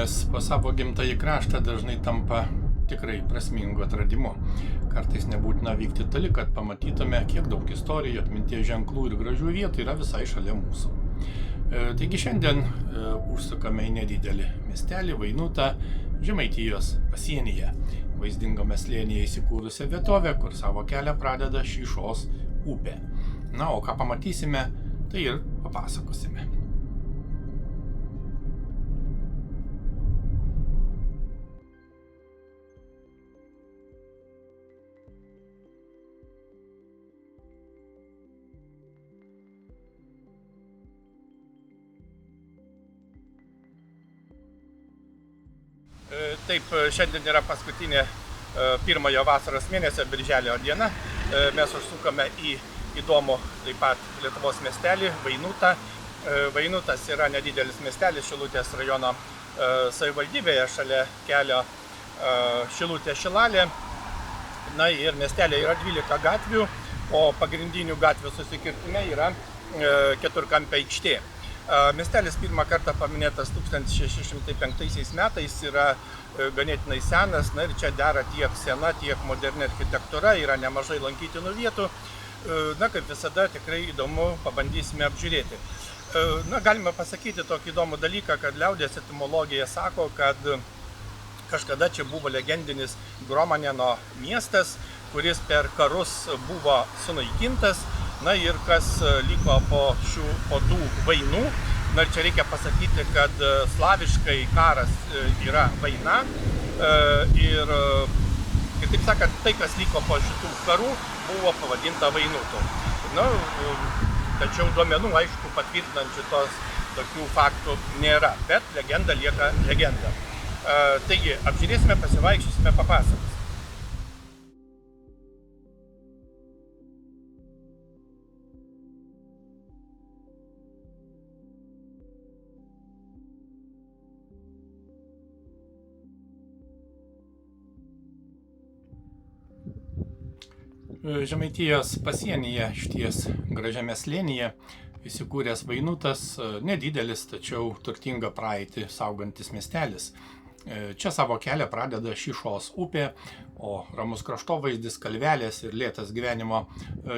kelionės po savo gimtąjį kraštą dažnai tampa tikrai prasmingu atradimu. Kartais nebūtina vykti toli, kad pamatytume, kiek daug istorijų, atminties ženklų ir gražių vietų yra visai šalia mūsų. Taigi šiandien užsukame į nedidelį miestelį Vainutą Žemaitijos pasienyje, vaizdingame slėnyje įsikūrusią vietovę, kur savo kelią pradeda Šyšos upė. Na, o ką pamatysime, tai ir papasakosime. Taip, šiandien yra paskutinė pirmojo vasaros mėnesio birželio diena. Mes užsukame į įdomų taip pat Lietuvos miestelį Vainutą. Vainutas yra nedidelis miestelis Šilutės rajono savivaldybėje šalia kelio Šilutė-Šilalė. Na ir miestelė yra 12 gatvių, o pagrindinių gatvių susikirtime yra keturkampė aikštė. Miestelis pirmą kartą paminėtas 1605 metais, yra ganėtinai senas, na ir čia dera tiek sena, tiek moderni architektūra, yra nemažai lankytinų vietų. Na, kaip visada, tikrai įdomu, pabandysime apžiūrėti. Na, galime pasakyti tokį įdomų dalyką, kad liaudies etimologija sako, kad kažkada čia buvo legendinis Gromaneno miestas, kuris per karus buvo sunaikintas. Na ir kas liko po tų vainų. Na ir čia reikia pasakyti, kad slaviškai karas yra vaina. Ir taip sakant, tai, kas liko po šitų karų, buvo pavadinta Vainutu. Na, tačiau duomenų, aišku, patvirtinančių tokių faktų nėra, bet legenda lieka legenda. Taigi, apžiūrėsime, pasivaikščiosime, papasakos. Žemaitijos pasienyje, šties gražiame slėnyje, įsikūręs Vainutas, nedidelis, tačiau turtingą praeitį saugantis miestelis. Čia savo kelią pradeda Šyšos upė, o ramus kraštovaizdis, kalvelės ir lėtas gyvenimo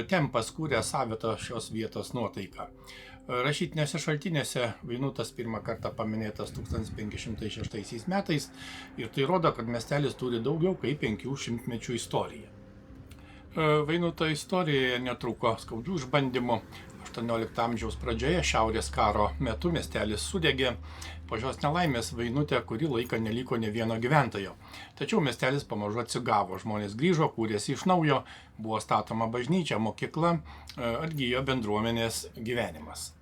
tempas kūrė savitą šios vietos nuotaiką. Rašytiniuose šaltiniuose Vainutas pirmą kartą paminėtas 1506 metais ir tai rodo, kad miestelis turi daugiau kaip 500 mečių istoriją. Vainuto istorijoje netruko skaudžių išbandymų. 18 amžiaus pradžioje Šiaurės karo metu miestelis sudegė. Po šios nelaimės Vainutė kurį laiką neliko nė vieno gyventojo. Tačiau miestelis pamažu atsigavo. Žmonės grįžo, kūrėsi iš naujo, buvo statoma bažnyčia, mokykla, atgijo bendruomenės gyvenimas.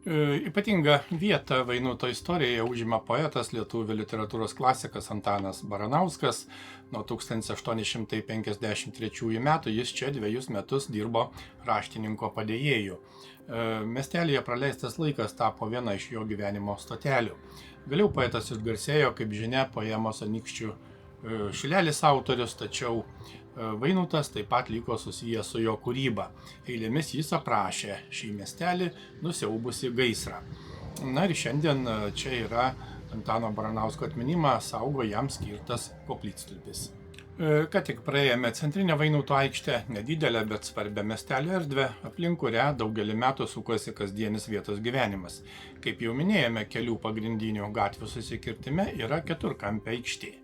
Ypatingą vietą Vainuto istorijoje užima poetas, lietuvių literatūros klasikas Antanas Baranauskas. Nuo 1853 metų jis čia 2 metus dirbo raštininko padėjėju. Miestelyje praleistas laikas tapo viena iš jo gyvenimo stotelių. Vėliau poetas išgarsėjo, kaip žinia, poemos Anykščių šilelis autorius, tačiau Vainutas taip pat liko susijęs su jo kūryba. Eilėmis jis aprašė šį miestelį nusiaubusi gaisrą. Na ir šiandien čia yra Antano Baranausko atminimą saugo jam skirtas koplytstulpis. Ką tik praėjome centrinę Vainuto aikštę, nedidelę, bet svarbią miestelio erdvę, aplink kurią daugelį metų sukosi kasdienis vietos gyvenimas. Kaip jau minėjome, kelių pagrindinių gatvių susikirtime yra keturkampė aikštė.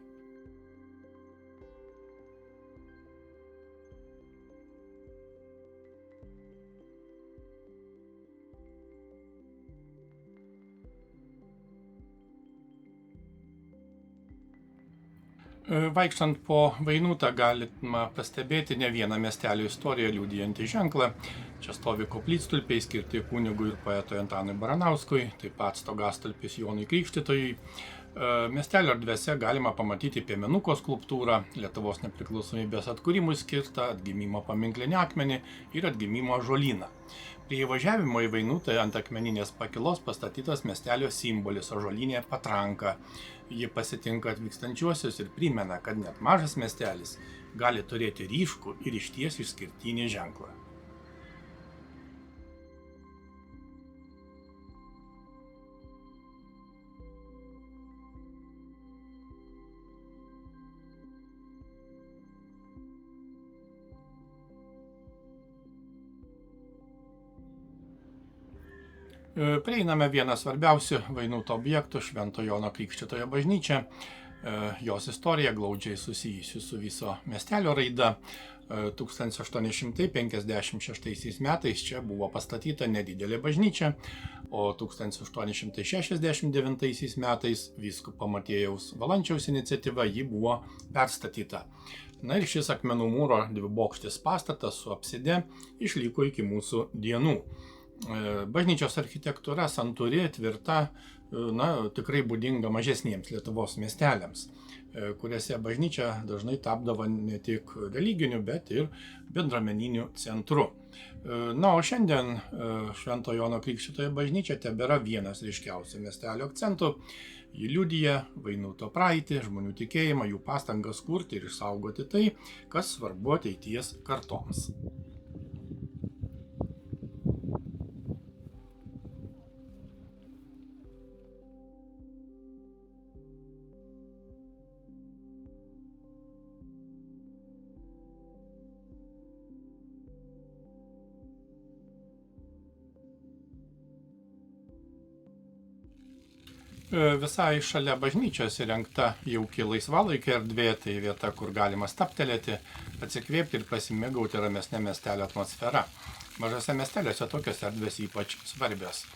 Vaikštant po Vainutą galima pastebėti ne vieną miestelio istoriją liudijantį ženklą. Čia stovi koplytstulpiai skirti kunigui ir poetui Antanui Baranauskui, taip pat stogastulpis Jonui Krikštytojui. Miestelio erdvėse galima pamatyti piemenuko skulptūrą, Lietuvos nepriklausomybės atkūrimui skirtą atgimimo paminklinį akmenį ir atgimimo ąžuolyną. Prie įvažiavimo į Vainutą ant akmeninės pakilos pastatytas miestelio simbolis ąžuolynė patranka. Ji pasitinka atvykstančiuosius ir primena, kad net mažas miestelis gali turėti ryškų ir išties išskirtinį ženklą. Prieiname vieną svarbiausių Vainuto objektų Švento Jono Krikštytojo bažnyčią. Jos istorija glaudžiai susijusi su viso miestelio raida. 1856 metais čia buvo pastatyta nedidelė bažnyčia, o 1869 metais vyskupo Matiejaus Valančiaus iniciatyva ji buvo perstatyta. Na ir šis akmenų mūro dvibokštis pastatas su apside išliko iki mūsų dienų. Bažnyčios architektūra santūri, tvirta, tikrai būdinga mažesniems Lietuvos miesteliams, kuriuose bažnyčia dažnai tapdavo ne tik religiniu, bet ir bendruomeniniu centru. O šiandien Švento Jono Krikštytojo bažnyčia tebėra vienas ryškiausių miestelio akcentų. Ji liudija Vainuto praeitį, žmonių tikėjimą, jų pastangas kurti ir išsaugoti tai, kas svarbu ateities kartoms. Visai šalia bažnyčios įrengta jauki laisvalaikio erdvė, tai vieta, kur galima stabtelėti, atsikvėpti ir pasimėgauti ramesnę miestelio atmosferą. Mažose miesteliuose tokios erdvės ypač svarbios.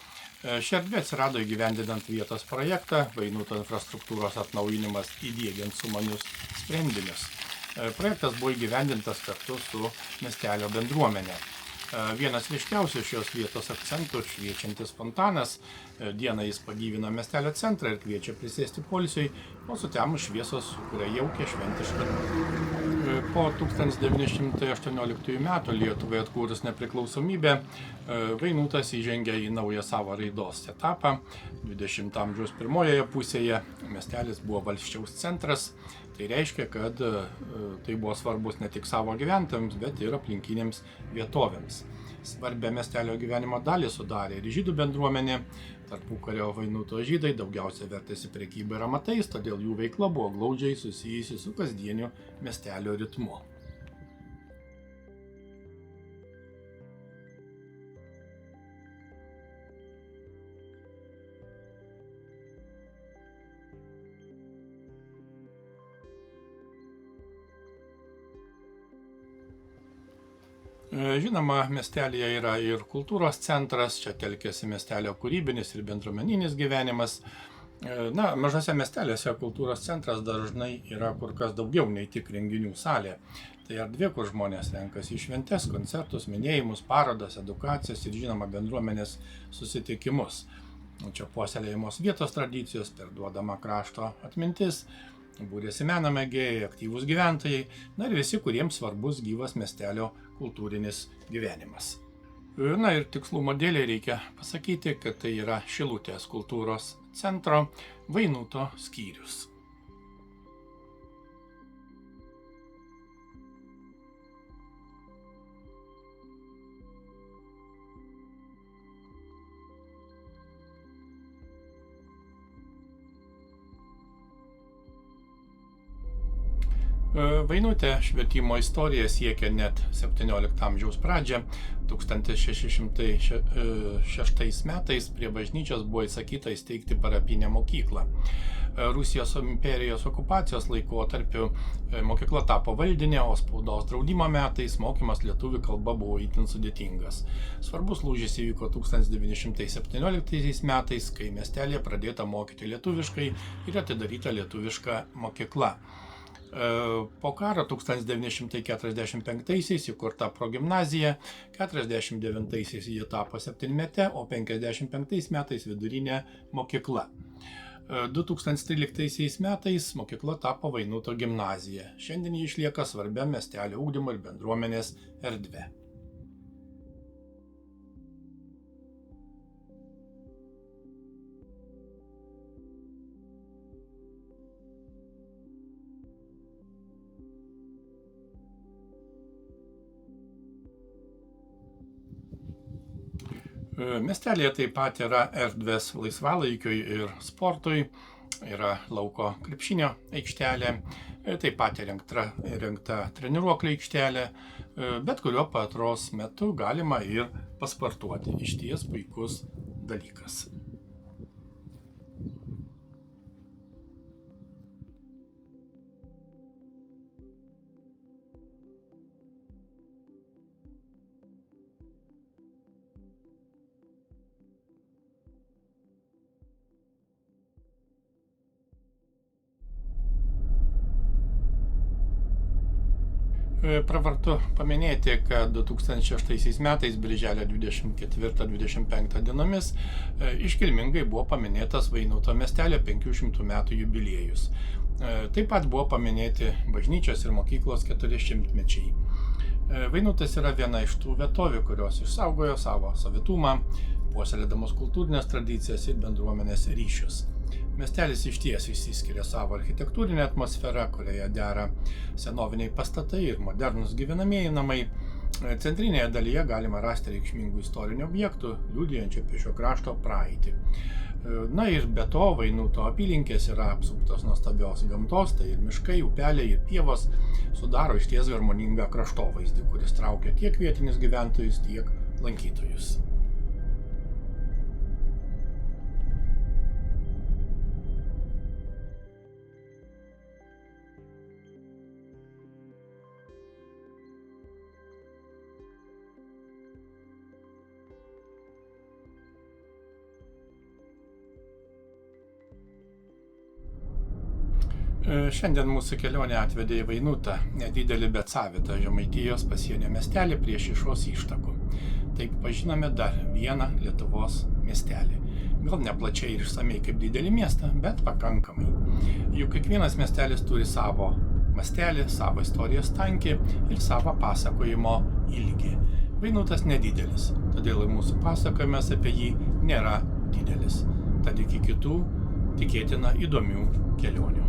Ši erdvė atsirado įgyvendinant vietos projektą Vainuto infrastruktūros atnaujinimas įdiegiant sumanius sprendinius. Projektas buvo įgyvendintas kartu su miestelio bendruomenė. Vienas ryškiausių šios vietos akcentų - šviečiantis fontanas. Dieną jis pagyvina miestelio centrą ir kviečia prisėsti poilsiui, o sutemus šviesos sukuria jaukią šventišką. Po 1918 metų Lietuvai atkūrus nepriklausomybę, Vainutas įžengė į naują savo raidos etapą. 20 amžiaus pirmojoje pusėje miestelis buvo valsčiaus centras. Tai reiškia, kad tai buvo svarbus ne tik savo gyventojams, bet ir aplinkinėms vietovėms. Svarbią miestelio gyvenimo dalį sudarė ir žydų bendruomenė. Tarpukario Vainuto žydai daugiausia vertėsi prekyba ir amatais, todėl jų veikla buvo glaudžiai susijusi su kasdieniu miestelio ritmu. Žinoma, miestelyje yra ir kultūros centras, čia telkiasi miestelio kūrybinis ir bendruomeninis gyvenimas. Mažose miesteliuose kultūros centras dažnai yra kur kas daugiau nei tik renginių salė. Tai erdvė, kur žmonės renkasi į šventes, koncertus, minėjimus, parodas, edukacijas ir žinoma bendruomenės susitikimus. Čia puoselėjamos vietos tradicijos, perduodama krašto atmintis, būrėsi meno mėgėjai, aktyvūs gyventojai, ir visi, kuriems svarbus gyvas miestelio kultūrinis gyvenimas. Ir tikslumo dėlei reikia pasakyti, kad tai yra Šilutės kultūros centro Vainuto skyrius. Vainutė švietimo istorija siekia net 17 amžiaus pradžią. 1606 metais prie bažnyčios buvo įsakyta įsteigti parapinę mokyklą. Rusijos imperijos okupacijos laikotarpiu mokykla tapo valdinė, o spaudos draudimo metais mokymas lietuvių kalba buvo itin sudėtingas. Svarbus lūžis įvyko 1917 metais, kai miestelėje pradėta mokyti lietuviškai ir atidaryta lietuviška mokykla. Po karo 1945-aisiais įkurta progimnazija, 49-aisiais ji tapo septynmete, o 55 metais vidurinė mokykla. 2013 metais mokykla tapo Vainuto gimnazija. Šiandien ji išlieka svarbia miestelio ugdymo ir bendruomenės erdve. Miestelėje taip pat yra erdvės laisvalaikiui ir sportui, yra lauko krepšinio aikštelė, taip pat įrengta treniruoklių aikštelė, bet kuriuo paros metu galima ir pasportuoti. Išties puikus dalykas. Pravartu paminėti, kad 2006 metais birželio 24-25 dienomis iškilmingai buvo paminėtas Vainuto miestelio 500 metų jubiliejus. Taip pat buvo paminėti bažnyčios ir mokyklos 400-mečiai. Vainutas yra viena iš tų vietovių, kurios išsaugojo savo savitumą, puoselėdamos kultūrinės tradicijas ir bendruomenės ryšius. Miestelis išties išsiskiria savo architektūrinę atmosferą, kurioje dera senoviniai pastatai ir modernūs gyvenamieji namai. Centrinėje dalyje galima rasti reikšmingų istorinių objektų, liudijančių apie šio krašto praeitį. Na ir be to, Vainuto apylinkės yra apsuptos nuostabios gamtos, tai ir miškai, upeliai ir pievos sudaro išties harmoningą kraštovaizdį, kuris traukia tiek vietinius gyventojus, tiek lankytojus. Šiandien mūsų kelionė atvedė į Vainutą, nedidelį, bet savitą Žemaitijos pasienio miestelį prie Šišos ištakų. Taip pažinome dar vieną Lietuvos miestelį. Gal ne plačiai ir išsamei kaip didelį miestą, bet pakankamai. Juk kiekvienas miestelis turi savo mastelį, savo istorijos tankį ir savo pasakojimo ilgį. Vainutas nedidelis, todėl mūsų pasakojimas apie jį nėra didelis. Tad iki kitų tikėtina įdomių kelionių.